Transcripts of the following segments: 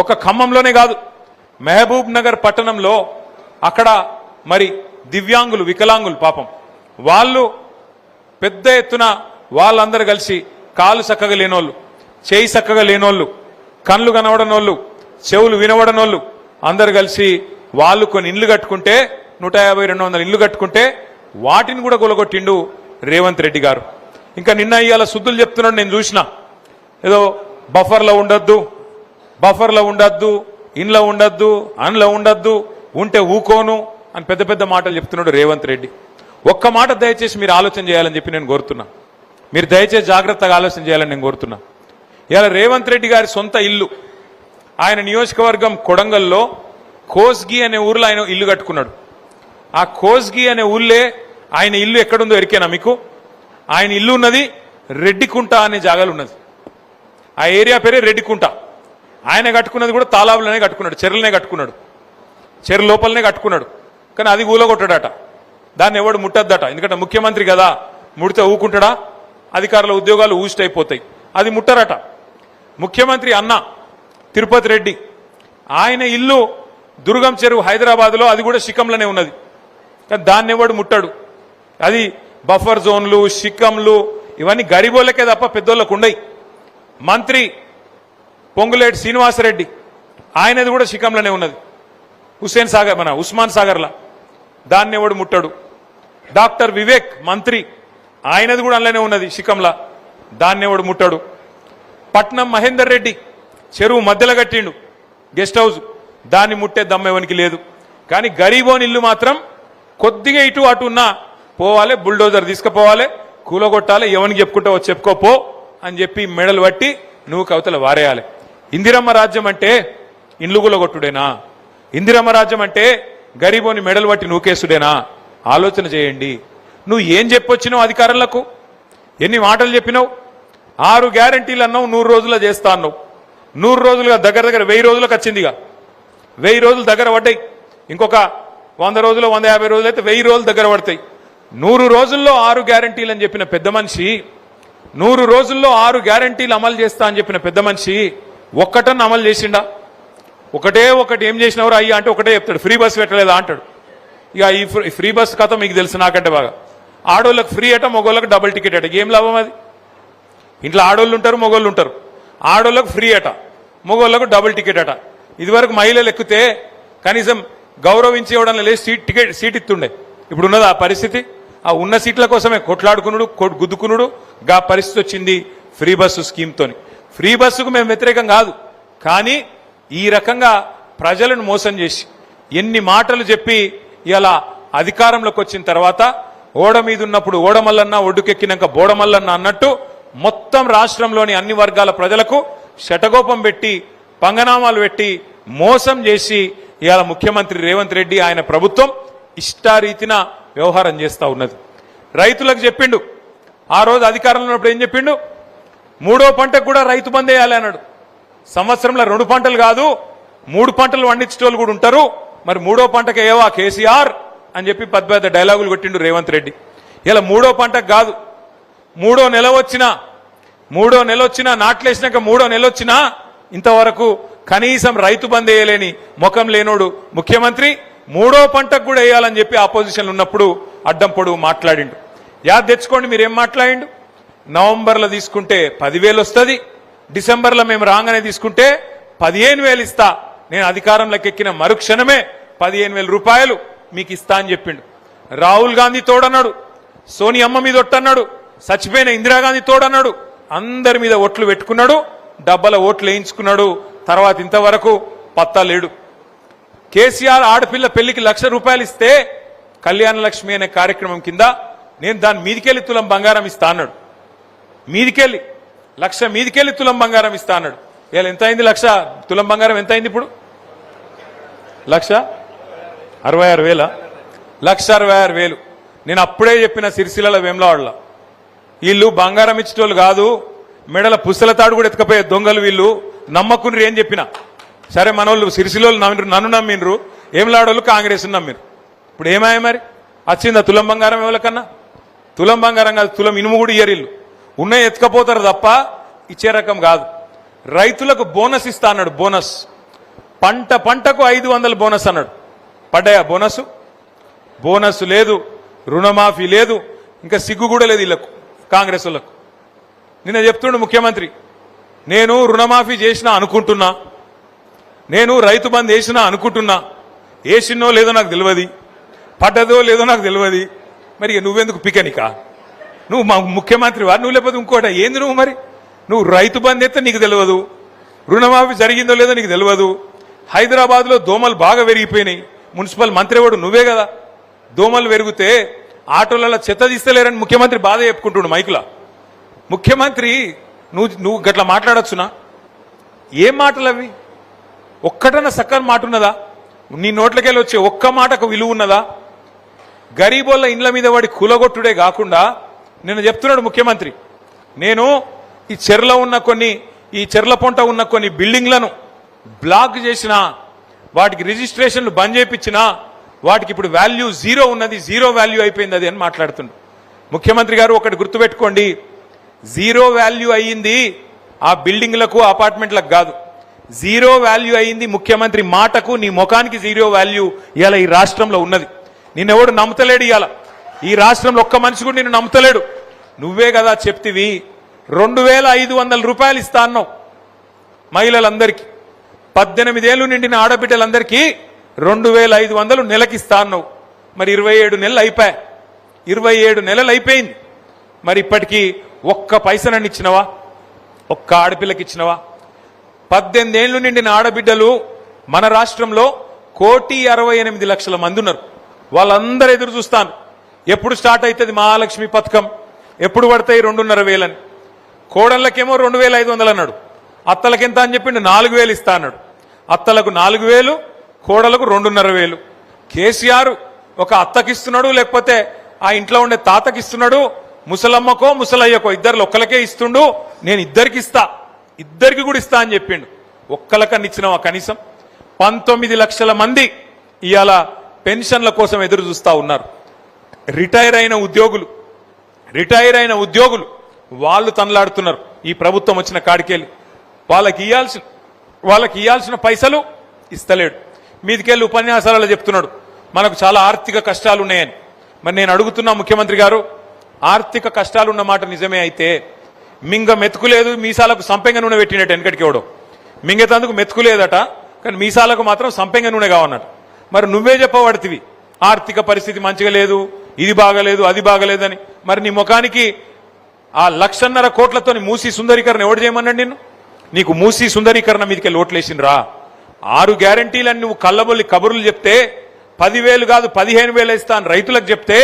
ఒక ఖమ్మంలోనే కాదు, మహబూబ్ నగర్ పట్టణంలో అక్కడ మరి దివ్యాంగులు, వికలాంగులు పాపం వాళ్ళు పెద్ద ఎత్తున వాళ్ళందరూ కలిసి కాలు చక్కగా లేనోళ్ళు, చేయి చక్కగా లేనోళ్ళు, కళ్ళు కనబడనోళ్ళు, చెవులు వినబడనోళ్ళు అందరు కలిసి వాళ్ళు కొన్ని ఇండ్లు కట్టుకుంటే 150-200 ఇండ్లు కట్టుకుంటే వాటిని కూడా కొలగొట్టిండు రేవంత్ రెడ్డి గారు. ఇంకా నిన్న ఇవాళ శుద్ధులు చెప్తున్నాడు, నేను చూసిన ఏదో బఫర్లో ఉండద్దు, ఇండ్లో ఉండద్దు, అండ్లో ఉండద్దు, ఉంటే ఊకోను అని పెద్ద పెద్ద మాటలు చెప్తున్నాడు రేవంత్ రెడ్డి. ఒక్క మాట దయచేసి మీరు ఆలోచన చేయాలని చెప్పి నేను కోరుతున్నా. మీరు దయచేసి జాగ్రత్తగా ఆలోచన చేయాలని నేను కోరుతున్నా. ఇవాళ రేవంత్ రెడ్డి గారి సొంత ఇల్లు ఆయన నియోజకవర్గం కొడంగల్లో కోస్గి అనే ఊర్లో ఆయన ఇల్లు కట్టుకున్నాడు. ఆ కోస్గి అనే ఊళ్ళే ఆయన ఇల్లు ఎక్కడుందో ఎరికేనా మీకు? ఆయన ఇల్లు ఉన్నది రెడ్డికుంట అనే జాగాలు ఉన్నది. ఆ ఏరియా పేరే రెడ్డికుంట. ఆయన కట్టుకున్నది కూడా తాలాబులనే కట్టుకున్నాడు, చెరువులనే కట్టుకున్నాడు, చెరువు లోపలనే కట్టుకున్నాడు. కానీ అది ఊలగొట్టాడట, దాన్ని ఎవడు ముట్టద్దట. ఎందుకంటే ముఖ్యమంత్రి కదా, ముడితే ఊకుంటాడా? అధికారుల ఉద్యోగాలు ఊసిటైపోతాయి, అది ముట్టరట. ముఖ్యమంత్రి అన్న తిరుపతి రెడ్డి ఆయన ఇల్లు దుర్గం చెరువు హైదరాబాద్లో, అది కూడా శిఖంలోనే ఉన్నది. కానీ దాన్ని ఎవడు ముట్టాడు. అది బఫర్ జోన్లు, శిఖంలు ఇవన్నీ గరీబోళ్ళకే తప్ప పెద్దోళ్ళకు ఉండయి. మంత్రి పొంగులేటి శ్రీనివాసరెడ్డి ఆయనది కూడా శిఖంలోనే ఉన్నది, హుస్సేన్ సాగర్ మన ఉస్మాన్ సాగర్లా, దాన్ని ఎవడు ముట్టాడు. డాక్టర్ వివేక్ మంత్రి ఆయనది కూడా అందులోనే ఉన్నది శిఖంలా, దాన్ని ఎవడు ముట్టాడు. పట్నం మహేందర్ రెడ్డి చెరువు మధ్యలో కట్టిండు గెస్ట్ హౌస్, దాన్ని ముట్టే దమ్మెవనికి లేదు. కానీ గరీబోని ఇల్లు మాత్రం కొద్దిగా ఇటు అటు ఉన్నా పోవాలి, బుల్డోజర్ తీసుకుపోవాలి, కూలగొట్టాలి, ఎవరికి చెప్పుకుంటావో చెప్పుకోపో అని చెప్పి మెడలు పట్టి నువ్వు కవితలు వారేయాలి. ఇందిరమ్మ రాజ్యం అంటే ఇండ్లు కూలగొట్టుడేనా? ఇందిరమ్మ రాజ్యం అంటే గరీబోని మెడలు పట్టి నూకేసుడేనా? ఆలోచన చేయండి. నువ్వు ఏం చెప్పొచ్చినావు అధికారులకు? ఎన్ని మాటలు చెప్పినావు? 6 గ్యారంటీలు అన్నావు, 100 రోజుల్లో చేస్తా అన్నావు. 100 రోజులుగా దగ్గర 1000 రోజులకు వచ్చిందిగా, 1000 రోజులు దగ్గర పడ్డాయి. ఇంకొక 100 రోజులు 150 రోజులు అయితే 1000 రోజులు దగ్గర పడతాయి. 100 రోజుల్లో 6 గ్యారంటీలు అని చెప్పిన పెద్ద మనిషి, 100 రోజుల్లో 6 గ్యారంటీలు అమలు చేస్తా అని చెప్పిన పెద్ద మనిషి ఒక్కటన్నా అమలు చేసిండా? ఒకటి ఏం చేసినవారు అయ్యా అంటే ఒకటే చెప్తాడు, ఫ్రీ బస్ పెట్టలేదా అంటాడు. ఇక ఈ ఫ్రీ బస్ కథ మీకు తెలుసు నాకంటే బాగా. ఆడోళ్ళకి ఫ్రీ అట, మగోళ్ళకి డబుల్ టికెట్ అట. ఏం లాభం అది? ఇంట్లో ఆడోళ్ళు ఉంటారు, మగోళ్ళు ఉంటారు. ఆడోళ్ళకు ఫ్రీ అట, మగోళ్ళకు డబుల్ టికెట్ అట. ఇదివరకు మహిళలు ఎక్కితే కనీసం గౌరవించి ఇవ్వడం లేదు, సీట్ ఇస్తుండే. ఇప్పుడు ఉన్నది ఆ పరిస్థితి. ఆ ఉన్న సీట్ల కోసమే కొట్లాడుకునుడు, గుద్దుకునుడు గా పరిస్థితి వచ్చింది ఫ్రీ బస్సు స్కీమ్తోని. ఫ్రీ బస్సుకు మేము వ్యతిరేకం కాదు, కానీ ఈ రకంగా ప్రజలను మోసం చేసి ఎన్ని మాటలు చెప్పి ఇలా అధికారంలోకి వచ్చిన తర్వాత ఓడ మీద ఉన్నప్పుడు ఓడమల్లన్న, ఒడ్డుకెక్కినాక బోడమల్లన్న అన్నట్టు మొత్తం రాష్ట్రంలోని అన్ని వర్గాల ప్రజలకు శటగోపం పెట్టి, పంగనామాలు పెట్టి మోసం చేసి ఇవాళ ముఖ్యమంత్రి రేవంత్ రెడ్డి ఆయన ప్రభుత్వం ఇష్టారీతిన వ్యవహారం చేస్తూ ఉన్నది. రైతులకు చెప్పిండు, ఆ రోజు అధికారంలో ఉన్నప్పుడు ఏం చెప్పిండు? 3వ పంటకు కూడా రైతు బంద్ వేయాలి అన్నాడు. సంవత్సరంలో 2 పంటలు కాదు 3 పంటలు పండించేటోళ్ళు కూడా ఉంటారు, మరి 3వ పంటకు ఏవా కేసీఆర్ అని చెప్పి పెద్ద డైలాగులు కొట్టిండు రేవంత్ రెడ్డి. ఇలా 3వ పంటకు కాదు, 3వ నెల వచ్చినా నాట్లేసినాక 3వ నెల వచ్చినా ఇంతవరకు కనీసం రైతు బంద్ వేయలేని ముఖం లేనోడు ముఖ్యమంత్రి 3వ పంటకు కూడా వేయాలని చెప్పి ఆపోజిషన్ ఉన్నప్పుడు అడ్డం పొడుగు మాట్లాడిండు. యాద్ తెచ్చుకోండి మీరేం మాట్లాడిండు. నవంబర్లో తీసుకుంటే 10,000 వస్తుంది, డిసెంబర్లో మేము రాగానే తీసుకుంటే 15,000 ఇస్తా, నేను అధికారంలోకి ఎక్కిన మరుక్షణమే 15,000 రూపాయలు మీకు ఇస్తా అని చెప్పిండు. రాహుల్ గాంధీ తోడన్నాడు, సోనియమ్మ మీద ఒట్టన్నాడు, చచ్చిపోయిన ఇందిరాగాంధీ తోడన్నాడు, అందరి మీద ఓట్లు పెట్టుకున్నాడు, డబ్బల ఓట్లు వేయించుకున్నాడు. తర్వాత ఇంతవరకు పత్తా లేడు. కేసీఆర్ ఆడపిల్ల పెళ్లికి 1,00,000 రూపాయలు ఇస్తే కళ్యాణ లక్ష్మి అనే కార్యక్రమం కింద నేను దాని మీదికెళ్ళి తులం బంగారం ఇస్తా అన్నాడు. మీదికెళ్ళి 1,00,000 మీదికెళ్ళి తులం బంగారం ఇస్తా అన్నాడు. ఇలా ఎంత అయింది? 1,00,000 తులం బంగారం ఎంత అయింది ఇప్పుడు? 1,66,000. 1,66,000. నేను అప్పుడే చెప్పిన సిరిసిల్ల వేములవాడలో వీళ్ళు బంగారం ఇచ్చేటోళ్ళు కాదు, మెడల పుస్తల తాడు కూడా ఎత్తుకపోయే దొంగలు వీళ్ళు, నమ్మకుని ఏం చెప్పినా సరే. మనోళ్ళు సిరిసిల్లోళ్ళు నన్ను నమ్మినరు, వేములవాడోళ్ళు కాంగ్రెస్ నమ్మిరు. ఇప్పుడు ఏమాయ మరి? వచ్చిందా తులం బంగారం? ఎవరికన్నా తులం బంగారం కాదు, తులం ఇనుము కూడా ఇయ్యరిల్లు. ఉన్న ఎత్తుకపోతారు తప్ప ఇచ్చే రకం కాదు. రైతులకు బోనస్ ఇస్తా అన్నాడు. బోనస్ పంటకు 500 బోనస్ అన్నాడు. పడ్డాయా బోనస్ లేదు, రుణమాఫీ లేదు, ఇంకా సిగ్గు కూడా లేదు వీళ్ళకు, కాంగ్రెస్ వాళ్ళకు. నిన్న చెప్తుండు ముఖ్యమంత్రి, నేను రుణమాఫీ చేసినా అనుకుంటున్నా, నేను రైతు బంధు వేసినా అనుకుంటున్నా, వేసినో లేదో నాకు తెలియదు, పడ్డదో లేదో నాకు తెలియదు. మరి నువ్వెందుకు పికనికా? నువ్వు మా ముఖ్యమంత్రి వారు, నువ్వు లేకపోతే ఇంకోట ఏంది? నువ్వు రైతు బంధు ఎత్తే నీకు తెలియదు, రుణమాఫీ జరిగిందో లేదో నీకు తెలియదు. హైదరాబాద్లో దోమలు బాగా పెరిగిపోయినాయి, మున్సిపల్ మంత్రి వాడు నువ్వే కదా. దోమలు పెరిగితే ఆటోలలో చెత్త తీస్తలేరని ముఖ్యమంత్రి బాధ చెప్పుకుంటుండు మైకులా. ముఖ్యమంత్రి నువ్వు గట్లా మాట్లాడొచ్చునా? ఏం మాటలు అవి? ఒక్కటన్నా సక్కని మాట ఉన్నదా? నీ నోట్లకెళ్ళి వచ్చే ఒక్క మాటకు విలువ ఉన్నదా? గరీబోళ్ళ ఇండ్ల మీద వాడి కూలగొట్టుడే కాకుండా నిన్న చెప్తున్నాడు ముఖ్యమంత్రి, నేను ఈ చెర్ల పొంట ఉన్న కొన్ని బిల్డింగ్లను బ్లాక్ చేసిన, వాటికి రిజిస్ట్రేషన్లు బంద్ చేయించిన, వాటికి ఇప్పుడు వాల్యూ జీరో ఉన్నది, జీరో వాల్యూ అయిపోయింది అది అని మాట్లాడుతుండు. ముఖ్యమంత్రి గారు ఒకటి గుర్తుపెట్టుకోండి, జీరో వాల్యూ అయ్యింది ఆ బిల్డింగ్లకు అపార్ట్మెంట్లకు కాదు, జీరో వాల్యూ అయ్యింది ముఖ్యమంత్రి మాటకు, నీ ముఖానికి జీరో వాల్యూ ఇవాళ ఈ రాష్ట్రంలో ఉన్నది. నిన్నెవడు నమ్ముతలేడు. ఇవాళ ఈ రాష్ట్రంలో ఒక్క మనిషి కూడా నిన్ను నమ్ముతలేడు. నువ్వే కదా చెప్తివి 2500 రూపాయలు ఇస్తా అన్నావు మహిళలందరికీ, 18 ఏళ్లు నిండిన ఆడబిడ్డలందరికీ 2500 నెలకిస్తా అన్నావు. మరి 27 నెలలు అయిపోయాయి, 27 నెలలు అయిపోయింది. మరి ఇప్పటికీ ఒక్క పైసనని ఇచ్చినవా? ఒక్క ఆడపిల్లకి ఇచ్చినవా? 18 ఏళ్లు నిండిన ఆడబిడ్డలు మన రాష్ట్రంలో 1,68,00,000 మంది ఉన్నారు. వాళ్ళందరూ ఎదురు చూస్తాను, ఎప్పుడు స్టార్ట్ అవుతుంది మహాలక్ష్మి పథకం, ఎప్పుడు పడతాయి 2,500 అని. కోడళ్ళకేమో 2,500 అన్నాడు, అత్తలకెంత అని చెప్పిండు 4,000 ఇస్తా అన్నాడు. అత్తలకు 4,000, కోడలకు 2,500. కేసీఆర్ ఒక అత్తకిస్తున్నాడు, లేకపోతే ఆ ఇంట్లో ఉండే తాతకిస్తున్నాడు, ముసలమ్మకో ముసలయ్యకో ఇద్దరు ఒక్కలకే ఇస్తుండు. నేను ఇద్దరికి కూడా ఇస్తా అని చెప్పిండు. ఒక్కలకన్నా ఇచ్చినావా? కనీసం 19 లక్షల మంది ఇవాళ పెన్షన్ల కోసం ఎదురు చూస్తా ఉన్నారు. రిటైర్ అయిన ఉద్యోగులు వాళ్ళు తనలాడుతున్నారు. ఈ ప్రభుత్వం వచ్చిన కాడికెళ్ళి వాళ్ళకి ఇయ్యాల్సిన పైసలు ఇస్తలేడు. మీదికెళ్ళి ఉపన్యాసాలలో చెప్తున్నాడు మనకు చాలా ఆర్థిక కష్టాలు ఉన్నాయని. మరి నేను అడుగుతున్నా ముఖ్యమంత్రి గారు, ఆర్థిక కష్టాలు ఉన్న మాట నిజమే అయితే మింగ మెతుకులేదు, మీసాలకు సంపెంగ నూనె పెట్టినట్టు వెనకటికి ఎవడో మింగేతందుకు మెతుకులేదట, కానీ మీసాలకు మాత్రం సంపెంగ నూనె కావన్నట్టు. మరి నువ్వే చెప్పబడుతుంది ఆర్థిక పరిస్థితి మంచిగా లేదు, ఇది బాగలేదు, అది బాగలేదని. మరి నీ ముఖానికి ఆ 1,50,000 కోట్లతో మూసీ సుందరీకరణ ఎవడు చేయమన్నాడు నిన్ను? నీకు మూసీ సుందరీకరణ మీదకి ఓట్లేసిండ్రా? 6 గ్యారంటీలని నువ్వు కళ్ళబొల్లి కబుర్లు చెప్తే 10,000 కాదు 15,000 ఇస్తాను రైతులకు చెప్తే,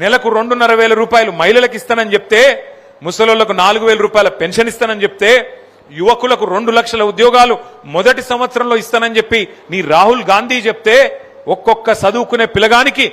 నెలకు 2,500 రూపాయలు మహిళలకు ఇస్తానని చెప్తే, ముసలోళ్లకు 4,000 రూపాయల పెన్షన్ ఇస్తానని చెప్తే, యువకులకు 2 లక్షల ఉద్యోగాలు మొదటి సంవత్సరంలో ఇస్తానని చెప్పి నీ రాహుల్ గాంధీ చెప్తే, ఒక్కొక్క చదువుకునే పిల్లగానికి